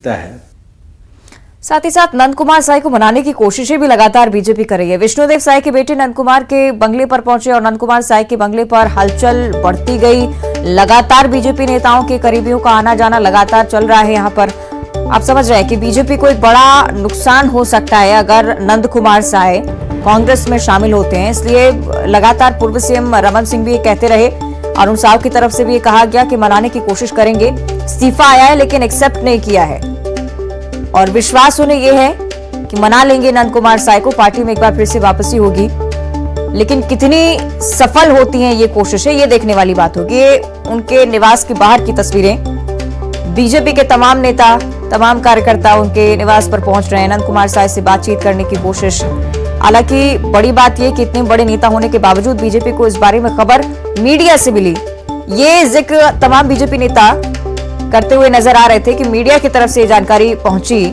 है। साथ ही साथ नंद कुमार साय को मनाने की कोशिशें भी लगातार बीजेपी कर रही है। विष्णुदेव साय के बेटे नंद कुमार के बंगले पर पहुंचे और नंद कुमार साय के बंगले पर हलचल बढ़ती गई। लगातार बीजेपी नेताओं के करीबियों का आना जाना लगातार चल रहा है। यहां पर आप समझ रहे हैं कि बीजेपी को एक बड़ा नुकसान हो सकता है अगर नंद कुमार साय कांग्रेस में शामिल होते हैं। इसलिए लगातार पूर्व सीएम रमन सिंह भी ये कहते रहे, अरुण साव की तरफ से भी ये कहा गया कि मनाने की कोशिश करेंगे। इस्तीफा आया है लेकिन एक्सेप्ट नहीं किया है और विश्वास उन्हें यह है कि मना लेंगे नंद कुमार साय को, पार्टी में एक बार फिर से वापसी होगी। लेकिन कितनी सफल होती हैं ये कोशिशें, ये देखने वाली बात होगी। ये उनके निवास के बाहर की तस्वीरें, बीजेपी के तमाम नेता, तमाम कार्यकर्ता उनके निवास पर पहुंच रहे हैं, नंद कुमार साय से बातचीत करने की कोशिश। हालांकि बड़ी बात यह कि इतने बड़े नेता होने के बावजूद बीजेपी को इस बारे में खबर मीडिया से मिली। ये जिक्र तमाम बीजेपी नेता करते हुए नजर आ रहे थे कि मीडिया की तरफ से जानकारी पहुंची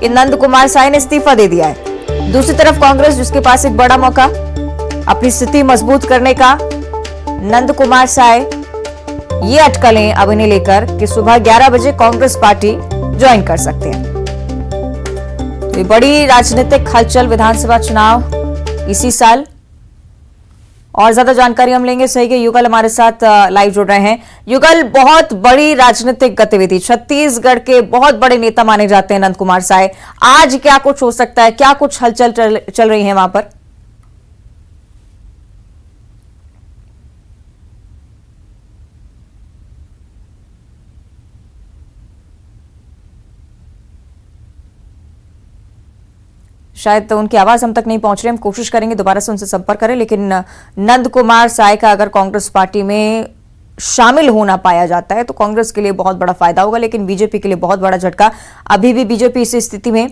कि नंद कुमार साय ने इस्तीफा दे दिया है। दूसरी तरफ कांग्रेस, जिसके पास एक बड़ा मौका अपनी स्थिति मजबूत करने का, नंद कुमार साय ये अटकलें अब इन्हें लेकर कि सुबह 11 बजे कांग्रेस पार्टी ज्वाइन कर सकते हैं। तो बड़ी राजनीतिक हलचल, विधानसभा चुनाव इसी साल। और ज्यादा जानकारी हम लेंगे सहयोगी युगल हमारे साथ लाइव जुड़ रहे हैं। युगल, बहुत बड़ी राजनीतिक गतिविधि, छत्तीसगढ़ के बहुत बड़े नेता माने जाते हैं नंद कुमार साय। आज क्या कुछ हो सकता है, क्या कुछ हलचल चल रही है वहां पर? शायद तो उनकी आवाज हम तक नहीं पहुंच रही, हम कोशिश करेंगे दोबारा से उनसे संपर्क करें। लेकिन नंद कुमार साय का अगर कांग्रेस पार्टी में शामिल होना पाया जाता है तो कांग्रेस के लिए बहुत बड़ा फायदा होगा, लेकिन बीजेपी के लिए बहुत बड़ा झटका। अभी भी बीजेपी इस स्थिति में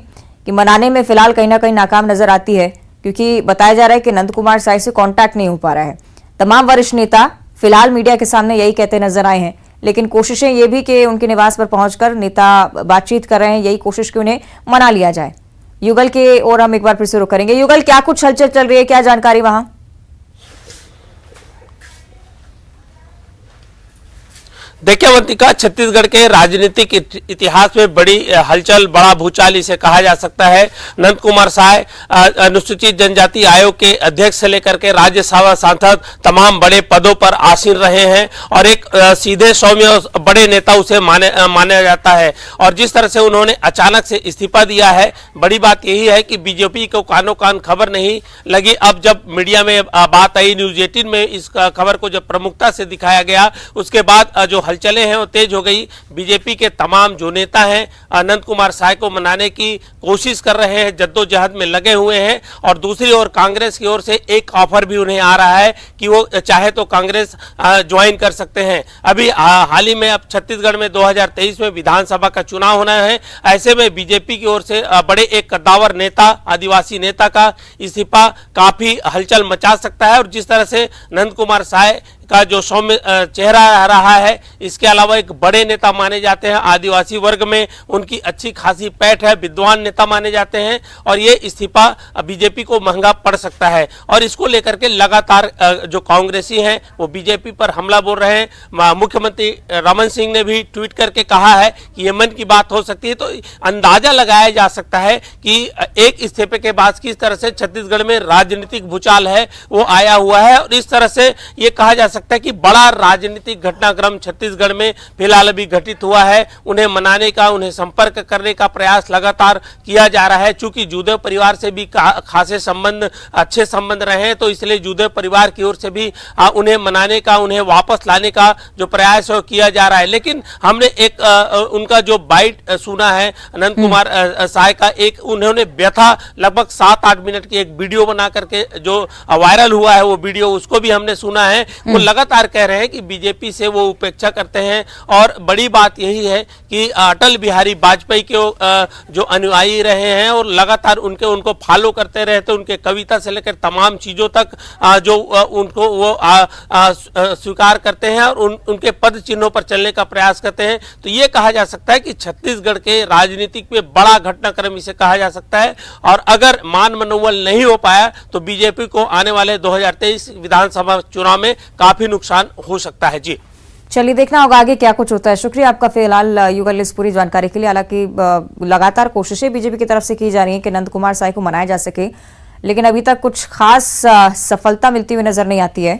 कि मनाने में फिलहाल कहीं ना कहीं नाकाम नजर आती है, क्योंकि बताया जा रहा है कि नंद कुमार साय से कॉन्टैक्ट नहीं हो पा रहा है। तमाम वरिष्ठ नेता फिलहाल मीडिया के सामने यही कहते नजर आए हैं, लेकिन कोशिशें ये भी कि उनके निवास पर पहुंचकर नेता बातचीत कर रहे हैं, यही कोशिश कि उन्हें मना लिया जाए। युगल के और हम एक बार फिर से रुक करेंगे। युगल, क्या कुछ हलचल चल रही है, क्या जानकारी वहां? देखिए अवंतिका, छत्तीसगढ़ के राजनीतिक इतिहास में बड़ी हलचल, बड़ा भूचाल इसे कहा जा सकता है। नंद कुमार साय अनुसूचित जनजाति आयोग के अध्यक्ष से लेकर के राज्यसभा सांसद तमाम बड़े पदों पर आसीन रहे हैं और एक सीधे सौम्य बड़े नेता उसे माना जाता है। और जिस तरह से उन्होंने अचानक से इस्तीफा दिया है, बड़ी बात यही है कि बीजेपी को कानो कान खबर नहीं लगी। अब जब मीडिया में बात आई, न्यूज 18 में इस खबर को जब प्रमुखता से दिखाया गया, उसके बाद जो हलचलें हैं वो तेज हो गई। बीजेपी के तमाम जो नेता हैं नंद कुमार साय को मनाने की कोशिश कर रहे हैं, जद्दोजहद में लगे हुए हैं। और दूसरी ओर कांग्रेस की ओर से एक ऑफर भी उन्हें आ रहा है कि वो चाहे तो कांग्रेस ज्वाइन कर सकते हैं। अभी हाल ही में अब छत्तीसगढ़ में 2023 में विधानसभा का चुनाव होना है। ऐसे में बीजेपी की ओर से बड़े एक कद्दावर नेता, आदिवासी नेता का इस्तीफा काफी हलचल मचा सकता है। और जिस तरह से नंद कुमार साय का जो सौम्य चेहरा रहा है, इसके अलावा एक बड़े नेता माने जाते हैं, आदिवासी वर्ग में उनकी अच्छी खासी पैठ है, विद्वान नेता माने जाते हैं और ये इस्तीफा बीजेपी को महंगा पड़ सकता है। और इसको लेकर के लगातार जो कांग्रेसी हैं वो बीजेपी पर हमला बोल रहे हैं। मुख्यमंत्री रमन सिंह ने भी ट्वीट करके कहा है कि ये मन की बात हो सकती है। तो अंदाजा लगाया जा सकता है कि एक इस्तीफे के बाद किस तरह से छत्तीसगढ़ में राजनीतिक भूचाल है वो आया हुआ है। और इस तरह से ये कहा जा सकता है कि बड़ा राजनीतिक घटनाक्रम छत्तीसगढ़ में फिलहाल अभी घटित हुआ है। उन्हें मनाने का, उन्हें संपर्क करने का प्रयास लगातार किया जा रहा है। चूंकि जूदेव परिवार से भी खासे संबंध, अच्छे संबंध रहे हैं, तो इसलिए जूदेव परिवार की ओर से भी उन्हें मनाने का, उन्हें वापस लाने का जो प्रयास है किया जा रहा है। लेकिन हमने एक उनका जो बाइट सुना है नंद कुमार साय का, एक उन्होंने व्यथा लगभग 7-8 मिनट की एक वीडियो बना करके जो वायरल हुआ है, वो वीडियो उसको भी हमने सुना है। वो लगातार कह रहे हैं कि बीजेपी से वो उपेक्षा करते हैं। और बड़ी बात यही है कि अटल बिहारी वाजपेयी के जो अनुयायी रहे हैं और लगातार उनको फॉलो करते रहते, उनके कविता से लेकर तमाम चीजों तक जो उनको वो स्वीकार करते हैं और उनके पद चिन्हों पर चलने का प्रयास करते हैं। तो ये कहा जा सकता है कि छत्तीसगढ़ के राजनीतिक में बड़ा घटनाक्रम इसे कहा जा सकता है। और अगर मान मनोबल नहीं हो पाया तो बीजेपी को आने वाले 2023 विधानसभा चुनाव में काफी नुकसान हो सकता है। जी चलिए देखना होगा आगे क्या कुछ होता है। शुक्रिया आपका फिलहाल युगल इस पूरी जानकारी के लिए। हालांकि लगातार कोशिशें बीजेपी की तरफ से की जा रही हैं कि नंद कुमार साय को मनाया जा सके, लेकिन अभी तक कुछ खास सफलता मिलती हुई नजर नहीं आती है।